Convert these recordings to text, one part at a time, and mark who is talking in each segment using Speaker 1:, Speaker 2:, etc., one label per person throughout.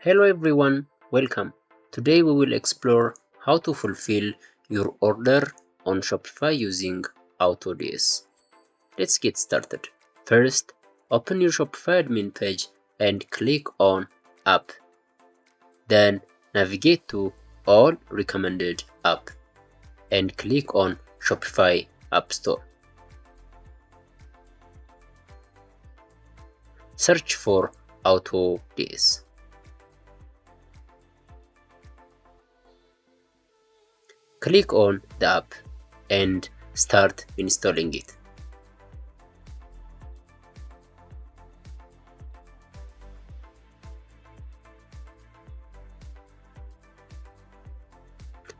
Speaker 1: Hello everyone, welcome. Today we will explore how to fulfill your order on Shopify using AutoDS. Let's get started. First, open your Shopify admin page and click on App. Then navigate to All Recommended App and click on Shopify App Store. Search for AutoDS. Click on the app and start installing it.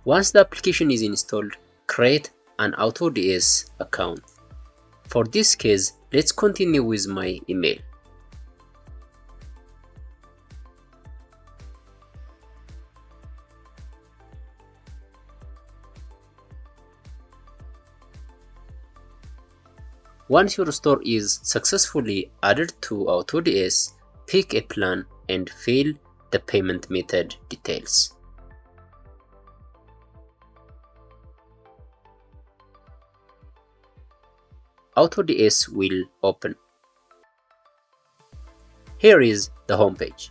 Speaker 1: Once the application is installed, create an AutoDS account. For this case, let's continue with my email. Once your store is successfully added to AutoDS, pick a plan and fill the payment method details. AutoDS will open. Here is the home page.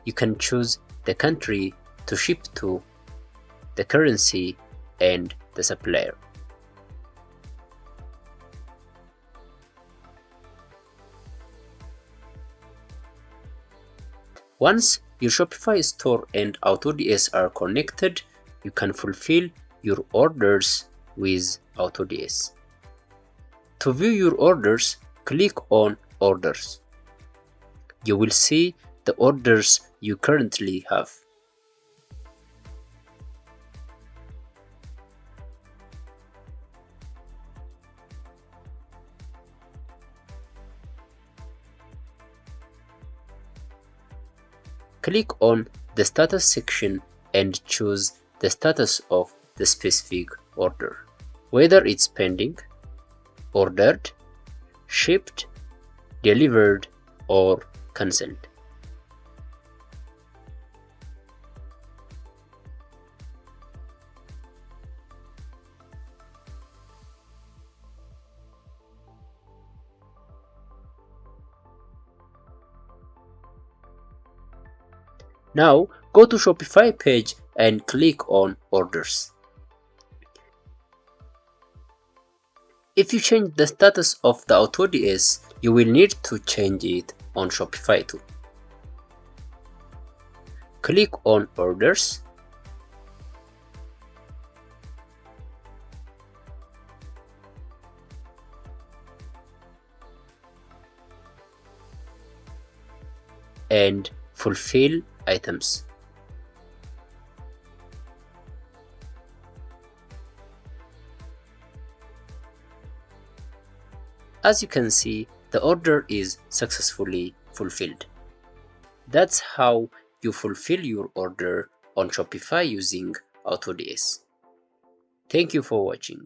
Speaker 1: You can choose the country to ship to, the currency, and the supplier. Once your Shopify store and AutoDS are connected, you can fulfill your orders with AutoDS. To view your orders, click on Orders. You will see the orders you currently have. Click on the Status section and choose the status of the specific order, whether it's pending, ordered, shipped, delivered, or cancelled. Now go to Shopify page and click on Orders. If you change the status of the AutoDS, you will need to change it on Shopify too. Click on Orders. And fulfill items. As you can see, the order is successfully fulfilled. That's how you fulfill your order on Shopify using AutoDS. Thank you for watching.